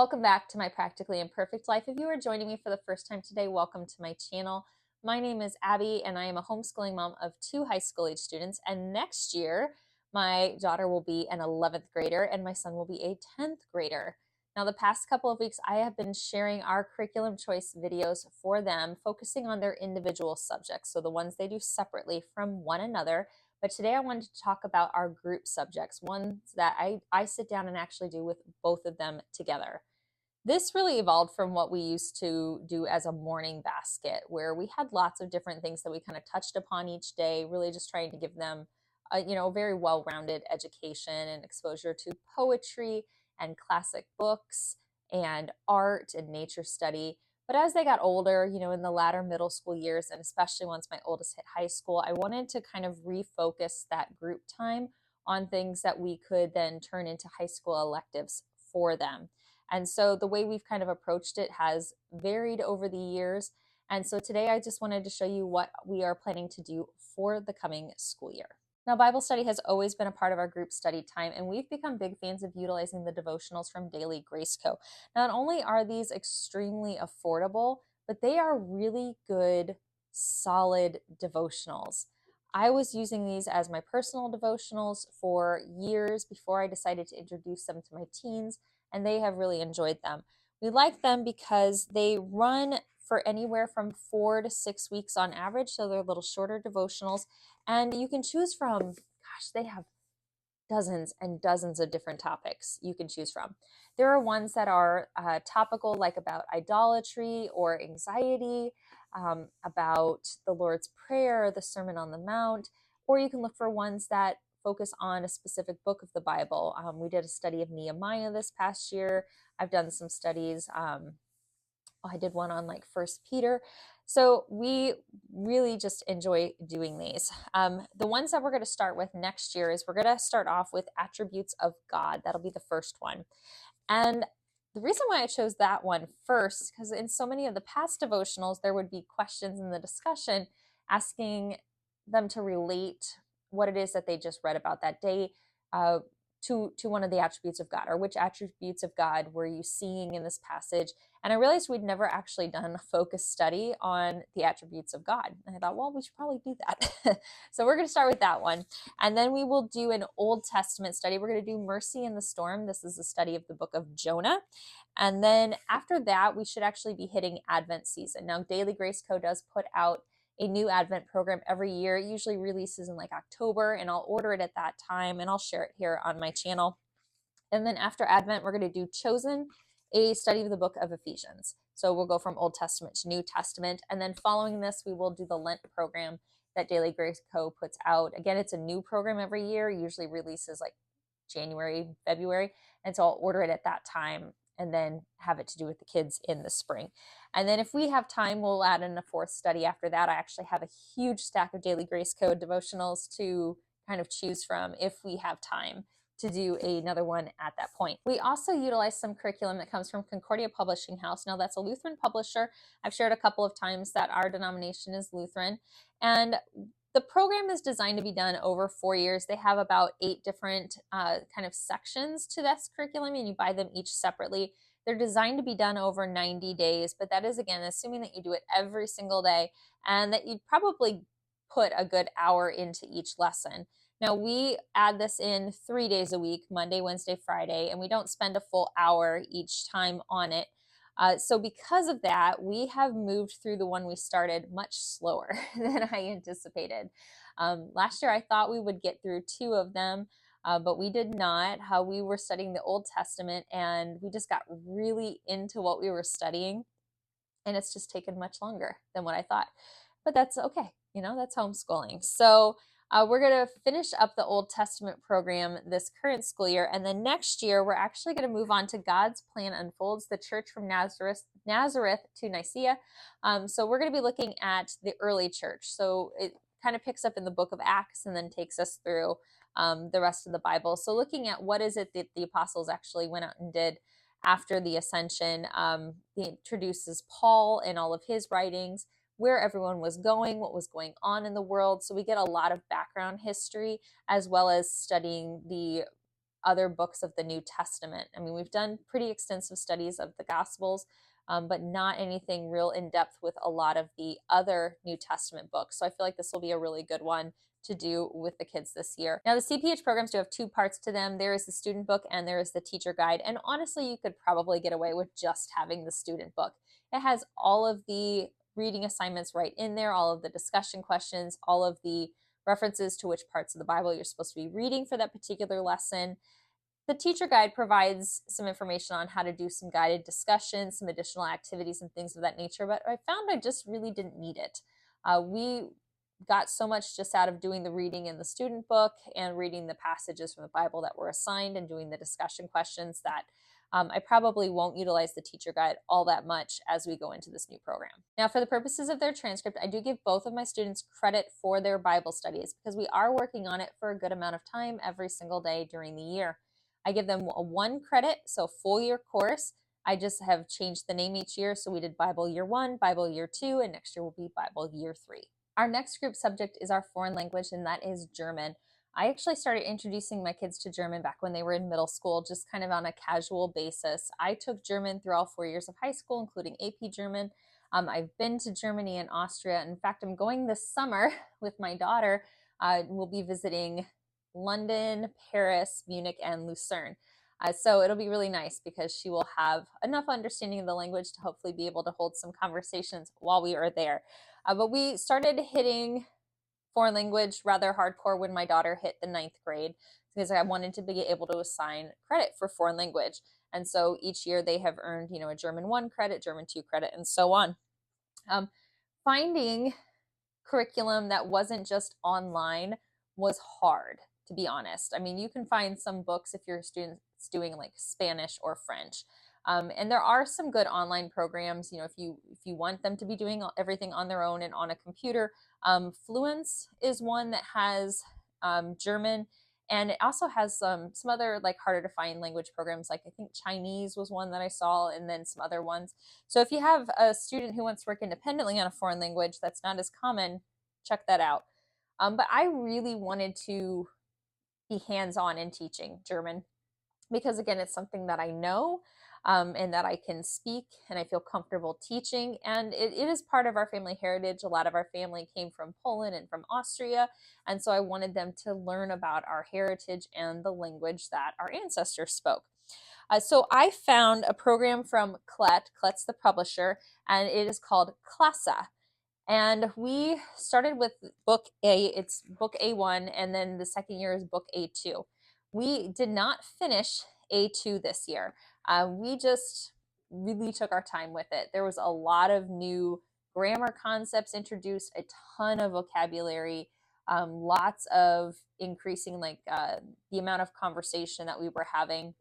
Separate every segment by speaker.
Speaker 1: Welcome back to My Practically Imperfect Life. If you are joining me for the first time today, welcome to my channel. My name is Abby and I am a homeschooling mom of 2 high school age students, and next year my daughter will be an 11th grader and my son will be a 10th grader. Now the past couple of weeks I have been sharing our curriculum choice videos for them, focusing on their individual subjects, so the ones they do separately from one another. But today I wanted to talk about our group subjects, ones that I sit down and actually do with both of them together. This really evolved from what we used to do as a morning basket, where we had lots of different things that we kind of touched upon each day, really just trying to give them a very well-rounded education and exposure to poetry and classic books and art and nature study. But as they got older, in the latter middle school years, and especially once my oldest hit high school, I wanted to kind of refocus that group time on things that we could then turn into high school electives for them. And so the way we've kind of approached it has varied over the years. And so today I just wanted to show you what we are planning to do for the coming school year. Now, Bible study has always been a part of our group study time, and we've become big fans of utilizing the devotionals from Daily Grace Co. Not only are these extremely affordable, but they are really good, solid devotionals. I was using these as my personal devotionals for years before I decided to introduce them to my teens, and they have really enjoyed them. We like them because they run for anywhere from 4 to 6 weeks on average, so they're little shorter devotionals, and you can choose from, they have dozens and dozens of different topics you can choose from. There are ones that are topical, like about idolatry or anxiety, about the Lord's Prayer, the Sermon on the Mount, or you can look for ones that focus on a specific book of the Bible. We did a study of Nehemiah this past year. I've done some studies. I did one on like First Peter. So we really just enjoy doing these. The ones that we're going to start with next year is we're going to start off with attributes of God. That'll be the first one. And the reason why I chose that one first, because in so many of the past devotionals, there would be questions in the discussion asking them to relate what it is that they just read about that day to one of the attributes of God, or which attributes of God were you seeing in this passage. And I realized we'd never actually done a focused study on the attributes of God. And I thought, well, we should probably do that. So we're going to start with that one. And then we will do an Old Testament study. We're going to do Mercy in the Storm. This is a study of the book of Jonah. And then after that, we should actually be hitting Advent season. Now, Daily Grace Co. does put out a new Advent program every year. It usually releases in like October, and I'll order it at that time and I'll share it here on my channel. And then after Advent, we're going to do Chosen, a study of the book of Ephesians. So we'll go from Old Testament to New Testament. And then following this, we will do the Lent program that Daily Grace Co. puts out. Again, it's a new program every year, usually releases like January, February. And so I'll order it at that time and then have it to do with the kids in the spring. And then if we have time, we'll add in a fourth study after that. I actually have a huge stack of Daily Grace Code devotionals to kind of choose from if we have time to do another one at that point. We also utilize some curriculum that comes from Concordia Publishing House. Now that's a Lutheran publisher. I've shared a couple of times that our denomination is Lutheran, and the program is designed to be done over 4 years. They have about 8 different kind of sections to this curriculum, and you buy them each separately. They're designed to be done over 90 days, but that is, again, assuming that you do it every single day and that you'd probably put a good hour into each lesson. Now, we add this in 3 days a week, Monday, Wednesday, Friday, and we don't spend a full hour each time on it. So because of that, we have moved through the one we started much slower than I anticipated. Last year, I thought we would get through 2 of them, but we did not. We were studying the Old Testament, and we just got really into what we were studying, and it's just taken much longer than what I thought. But that's okay. That's homeschooling. So we're going to finish up the Old Testament program this current school year, and then next year we're actually going to move on to God's Plan Unfolds, the Church from Nazareth to Nicaea. So we're going to be looking at the early church. So it kind of picks up in the book of Acts and then takes us through the rest of the Bible. So looking at what is it that the apostles actually went out and did after the ascension. He introduces Paul and all of his writings, where everyone was going, what was going on in the world. So we get a lot of background history, as well as studying the other books of the New Testament. I mean, we've done pretty extensive studies of the Gospels, but not anything real in depth with a lot of the other New Testament books. So I feel like this will be a really good one to do with the kids this year. Now, the CPH programs do have two parts to them. There is the student book and there is the teacher guide. And honestly, you could probably get away with just having the student book. It has all of the reading assignments right in there, all of the discussion questions, all of the references to which parts of the Bible you're supposed to be reading for that particular lesson. The teacher guide provides some information on how to do some guided discussions, some additional activities and things of that nature, but I found I just really didn't need it. We got so much just out of doing the reading in the student book and reading the passages from the Bible that were assigned and doing the discussion questions that I probably won't utilize the teacher guide all that much as we go into this new program. Now, for the purposes of their transcript, I do give both of my students credit for their Bible studies because we are working on it for a good amount of time every single day during the year. I give them a 1 credit, so full year course. I just have changed the name each year. So we did Bible year 1, Bible year 2, and next year will be Bible year 3. Our next group subject is our foreign language, and that is German. I actually started introducing my kids to German back when they were in middle school, just kind of on a casual basis. I took German through all 4 years of high school, including AP German. I've been to Germany and Austria. In fact, I'm going this summer with my daughter. We'll be visiting London, Paris, Munich, and Lucerne. So it'll be really nice because she will have enough understanding of the language to hopefully be able to hold some conversations while we are there. But we started hitting foreign language rather hardcore when my daughter hit the 9th grade because I wanted to be able to assign credit for foreign language. And so each year they have earned, a German 1 credit, German 2 credit, and so on. Finding curriculum that wasn't just online was hard, to be honest. I mean, you can find some books if your student's doing like Spanish or French. And there are some good online programs, if you want them to be doing everything on their own and on a computer. Fluence is one that has German, and it also has some other like harder to find language programs. Like I think Chinese was one that I saw, and then some other ones. So if you have a student who wants to work independently on a foreign language that's not as common, check that out. But I really wanted to be hands-on in teaching German because, again, it's something that I know and that I can speak and I feel comfortable teaching. And it is part of our family heritage. A lot of our family came from Poland and from Austria. And so I wanted them to learn about our heritage and the language that our ancestors spoke. So I found a program from Klett. Klett's the publisher, and it is called Klasse. And we started with book A. It's book A1, and then the second year is book A2. We did not finish A2 this year. We just really took our time with it. There was a lot of new grammar concepts introduced, a ton of vocabulary, lots of increasing the amount of conversation that we were having.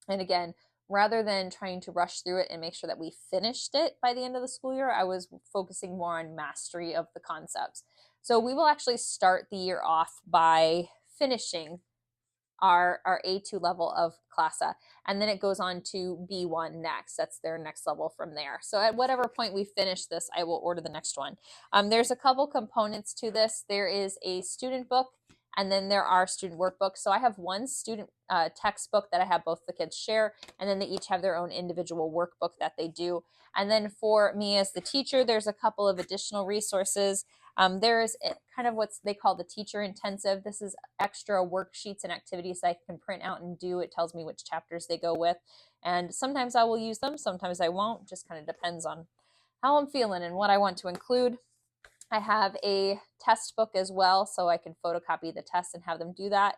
Speaker 1: And again, rather than trying to rush through it and make sure that we finished it by the end of the school year, I was focusing more on mastery of the concepts. So we will actually start the year off by finishing our A2 level of Klasse, and then it goes on to B1 next. That's their next level from there. So at whatever point we finish this, I will order the next one. There's a couple components to this. There is a student book, and then there are student workbooks. So I have one student textbook that I have both the kids share, and then they each have their own individual workbook that they do. And then for me as the teacher, there's a couple of additional resources. There is kind of what they call the teacher intensive. This is extra worksheets and activities that I can print out and do. It tells me which chapters they go with. And sometimes I will use them, sometimes I won't. Just kind of depends on how I'm feeling and what I want to include. I have a test book as well, so I can photocopy the test and have them do that.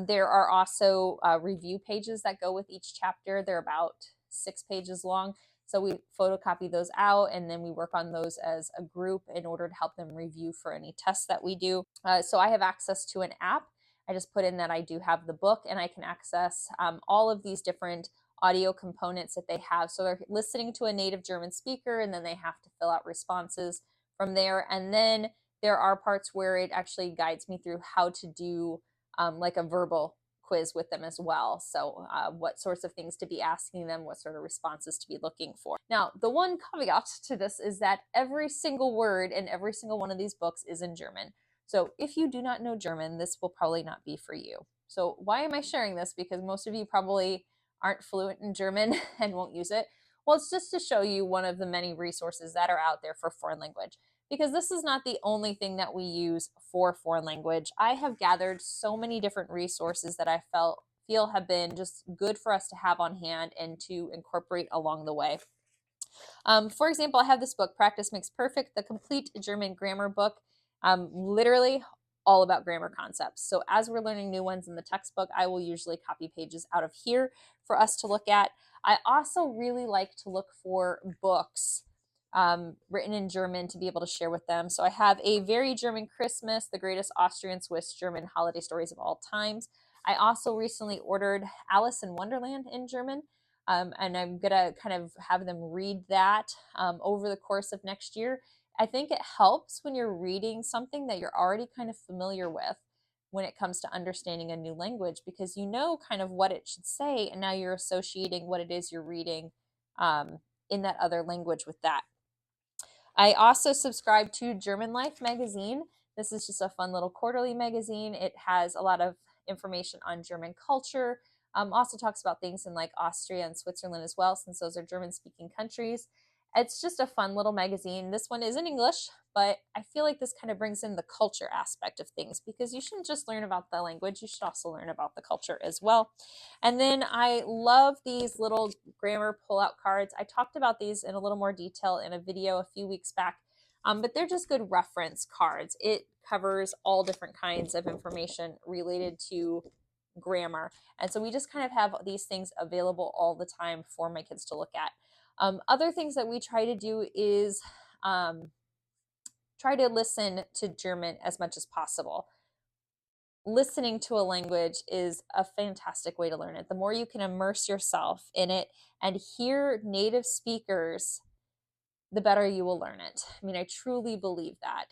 Speaker 1: There are also review pages that go with each chapter. They're about 6 pages long. So we photocopy those out, and then we work on those as a group in order to help them review for any tests that we do. So I have access to an app. I just put in that I do have the book, and I can access all of these different audio components that they have. So they're listening to a native German speaker, and then they have to fill out responses from there. And then there are parts where it actually guides me through how to do like a verbal quiz with them as well. So what sorts of things to be asking them, what sort of responses to be looking for. Now, the one caveat to this is that every single word in every single one of these books is in German. So if you do not know German, this will probably not be for you. So why am I sharing this? Because most of you probably aren't fluent in German and won't use it. Well, it's just to show you one of the many resources that are out there for foreign language, because this is not the only thing that we use for foreign language. I have gathered so many different resources that I feel have been just good for us to have on hand and to incorporate along the way. For example, I have this book, Practice Makes Perfect, the complete German grammar book, literally all about grammar concepts. So as we're learning new ones in the textbook, I will usually copy pages out of here for us to look at. I also really like to look for books written in German to be able to share with them. So I have A Very German Christmas, the greatest Austrian Swiss German holiday stories of all times. I also recently ordered Alice in Wonderland in German. And I'm gonna kind of have them read that over the course of next year. I think it helps when you're reading something that you're already kind of familiar with when it comes to understanding a new language, because you know kind of what it should say, and now you're associating what it is you're reading in that other language with that. I also subscribe to German Life magazine. This is just a fun little quarterly magazine. It has a lot of information on German culture. Also talks about things in like Austria and Switzerland as well, since those are German-speaking countries. It's just a fun little magazine. This one is in English, but I feel like this kind of brings in the culture aspect of things, because you shouldn't just learn about the language, you should also learn about the culture as well. And then I love these little grammar pull-out cards. I talked about these in a little more detail in a video a few weeks back, but they're just good reference cards. It covers all different kinds of information related to grammar. And so we just kind of have these things available all the time for my kids to look at. Other things that we try to do is try to listen to German as much as possible. Listening to a language is a fantastic way to learn it. The more you can immerse yourself in it and hear native speakers, the better you will learn it. I mean, I truly believe that.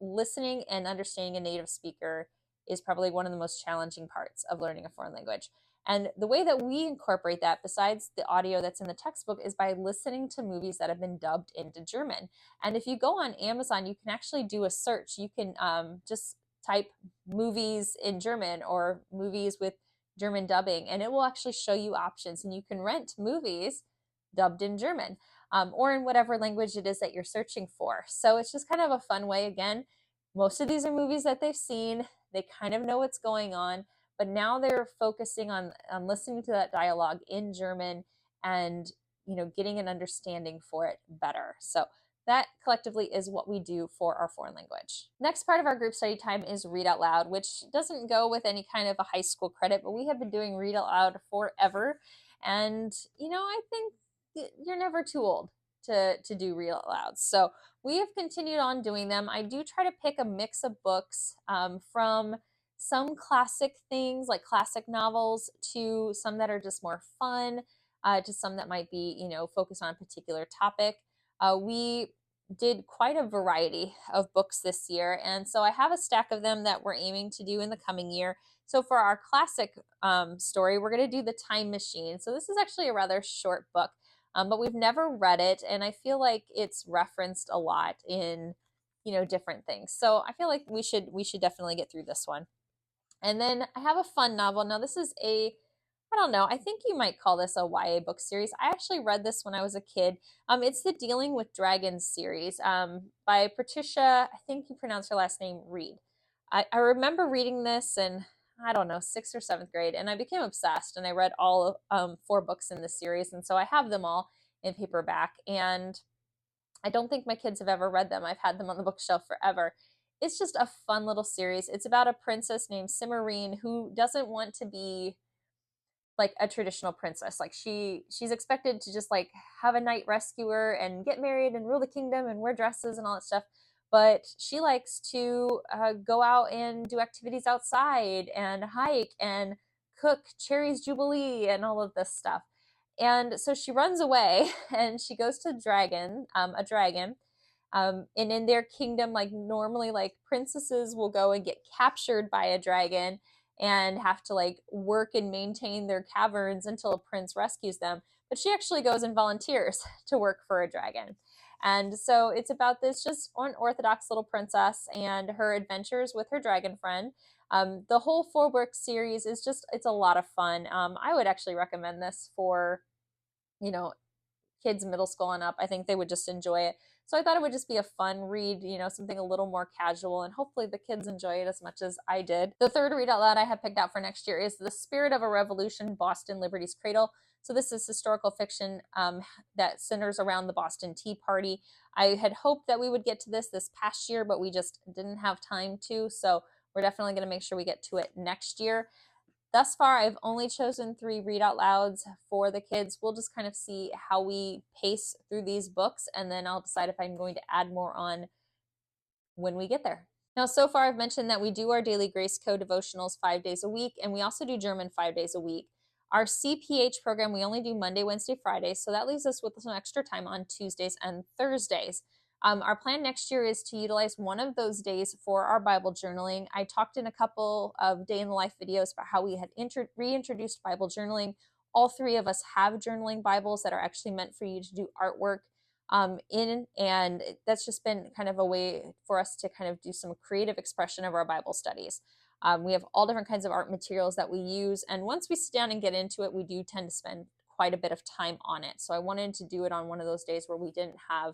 Speaker 1: Listening and understanding a native speaker is probably one of the most challenging parts of learning a foreign language. And the way that we incorporate that, besides the audio that's in the textbook, is by listening to movies that have been dubbed into German. And if you go on Amazon, you can actually do a search. You can just type movies in German or movies with German dubbing, and it will actually show you options. And you can rent movies dubbed in German. Or in whatever language it is that you're searching for. So it's just kind of a fun way. Again, most of these are movies that they've seen. They kind of know what's going on, but now they're focusing on listening to that dialogue in German and, you know, getting an understanding for it better. So that collectively is what we do for our foreign language. Next part of our group study time is Read Out Loud, which doesn't go with any kind of a high school credit, but we have been doing Read Out Loud forever. And, you know, I think you're never too old to do Read Out Loud. So we have continued on doing them. I do try to pick a mix of books from some classic things like classic novels to some that are just more fun, to some that might be, you know, focused on a particular topic. We did quite a variety of books this year, and so I have a stack of them that we're aiming to do in the coming year. So for our classic story, we're going to do The Time Machine. So this is actually a rather short book. But we've never read it, and I feel like it's referenced a lot in, you know, different things. So I feel like we should definitely get through this one. And then I have a fun novel. Now this is I don't know, I think you might call this a YA book series. I actually read this when I was a kid. It's the Dealing with Dragons series by Patricia, I think you pronounce her last name, Reed. I remember reading this in, I don't know, 6th or 7th grade, and I became obsessed, and I read all 4 books in this series, and so I have them all in paperback, and I don't think my kids have ever read them. I've had them on the bookshelf forever. It's just a fun little series. It's about a princess named Cimarine who doesn't want to be like a traditional princess. Like she's expected to just like have a knight rescue her and get married and rule the kingdom and wear dresses and all that stuff. But she likes to go out and do activities outside and hike and cook cherries jubilee and all of this stuff. And so she runs away and she goes to a dragon. And in their kingdom, like normally like princesses will go and get captured by a dragon and have to like work and maintain their caverns until a prince rescues them. But she actually goes and volunteers to work for a dragon. And so it's about this just unorthodox little princess and her adventures with her dragon friend. The whole 4-book series is it's a lot of fun. I would actually recommend this for, you know, kids middle school and up. I think they would just enjoy it. So I thought it would just be a fun read, something a little more casual, and hopefully the kids enjoy it as much as I did. The third read out loud I have picked out for next year is The Spirit of a Revolution, Boston Liberty's Cradle. So this is historical fiction that centers around the Boston Tea Party. I had hoped that we would get to this past year, but we just didn't have time to. So we're definitely going to make sure we get to it next year. Thus far, I've only chosen 3 read out louds for the kids. We'll just kind of see how we pace through these books, and then I'll decide if I'm going to add more on when we get there. Now, so far I've mentioned that we do our daily Grace Code devotionals 5 days a week, and we also do German 5 days a week. Our CPH program, we only do Monday, Wednesday, Friday, so that leaves us with some extra time on Tuesdays and Thursdays. Our plan next year is to utilize one of those days for our Bible journaling. I talked in a couple of day in the life videos about how we had reintroduced Bible journaling. All 3 of us have journaling Bibles that are actually meant for you to do artwork and that's just been kind of a way for us to kind of do some creative expression of our Bible studies. We have all different kinds of art materials that we use, and once we sit down and get into it, we do tend to spend quite a bit of time on it. So I wanted to do it on one of those days where we didn't have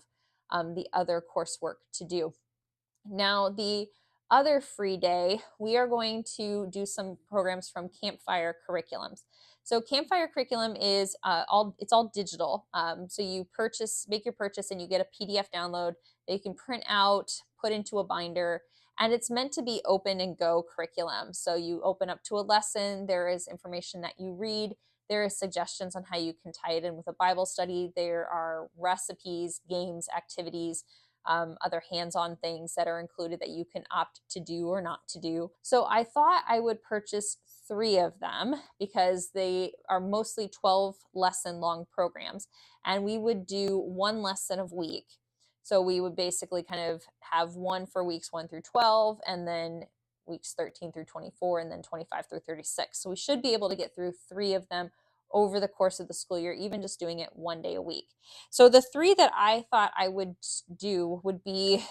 Speaker 1: the other coursework to do. Now, the other free day, we are going to do some programs from Campfire Curriculums. So Campfire Curriculum is all digital. So you make your purchase, and you get a PDF download that you can print out, put into a binder, and it's meant to be open and go curriculum. So you open up to a lesson, there is information that you read, there is suggestions on how you can tie it in with a Bible study, there are recipes, games, activities, other hands-on things that are included that you can opt to do or not to do. So I thought I would purchase 3 of them because they are mostly 12 lesson long programs, and we would do 1 lesson a week. So we would basically kind of have one for weeks 1 through 12, and then weeks 13 through 24, and then 25 through 36. So we should be able to get through 3 of them over the course of the school year, even just doing it 1 day a week. So the 3 that I thought I would do would be,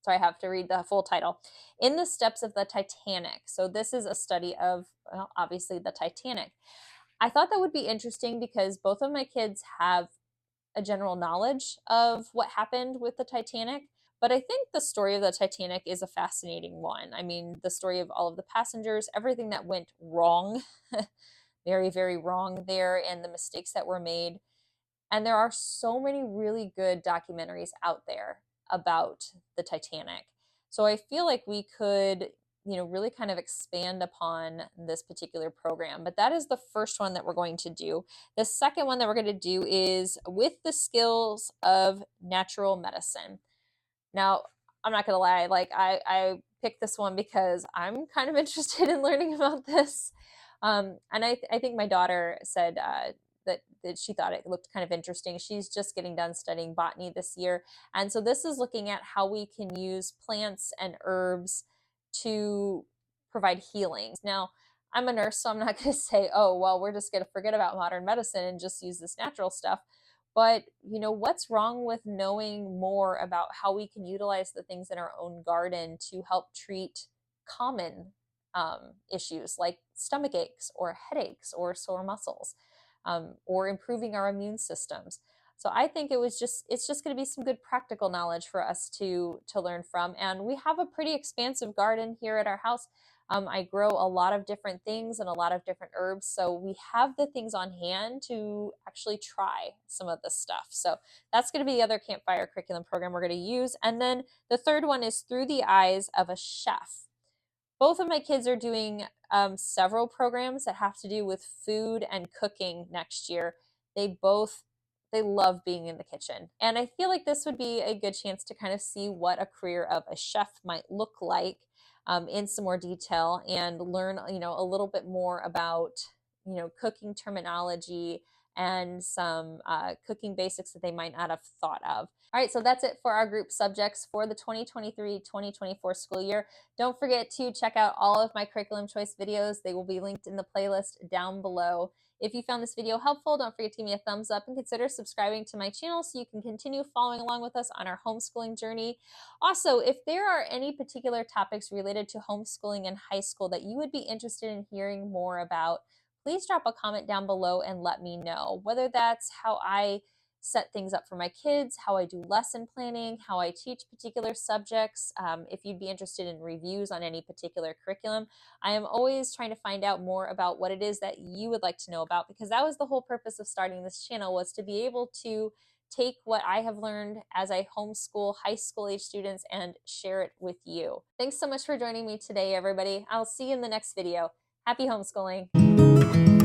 Speaker 1: so I have to read the full title, In the Steps of the Titanic. So this is a study of, well, obviously the Titanic. I thought that would be interesting because both of my kids have a general knowledge of what happened with the Titanic, but I think the story of the Titanic is a fascinating one. I mean, the story of all of the passengers, everything that went wrong, very, very wrong there, and the mistakes that were made. And there are so many really good documentaries out there about the Titanic. So I feel like we could, really kind of expand upon this particular program. But that is the first one that we're going to do. The second one that we're going to do is With the Skills of Natural Medicine. Now, I'm not going to lie, like I picked this one because I'm kind of interested in learning about this. And I think my daughter said that she thought it looked kind of interesting. She's just getting done studying botany this year. And so this is looking at how we can use plants and herbs to provide healing. Now, I'm a nurse, so I'm not going to say, oh, well, we're just going to forget about modern medicine and just use this natural stuff. But, what's wrong with knowing more about how we can utilize the things in our own garden to help treat common issues like stomach aches or headaches or sore muscles, or improving our immune systems. So I think it's just going to be some good practical knowledge for us to learn from. And we have a pretty expansive garden here at our house. I grow a lot of different things and a lot of different herbs. So we have the things on hand to actually try some of this stuff. So that's going to be the other Campfire Curriculum program we're going to use. And then the third one is Through the Eyes of a Chef. Both of my kids are doing several programs that have to do with food and cooking next year. They love being in the kitchen. And I feel like this would be a good chance to kind of see what a career of a chef might look like in some more detail, and learn, a little bit more about, cooking terminology and some cooking basics that they might not have thought of. All right, so that's it for our group subjects for the 2023-2024 school year. Don't forget to check out all of my curriculum choice videos. They will be linked in the playlist down below. If you found this video helpful, don't forget to give me a thumbs up and consider subscribing to my channel so you can continue following along with us on our homeschooling journey. Also, if there are any particular topics related to homeschooling in high school that you would be interested in hearing more about, please drop a comment down below and let me know. Whether that's how I set things up for my kids, how I do lesson planning, how I teach particular subjects, if you'd be interested in reviews on any particular curriculum. I am always trying to find out more about what it is that you would like to know about, because that was the whole purpose of starting this channel, was to be able to take what I have learned as I homeschool high school age students and share it with you. Thanks so much for joining me today, everybody. I'll see you in the next video. Happy homeschooling.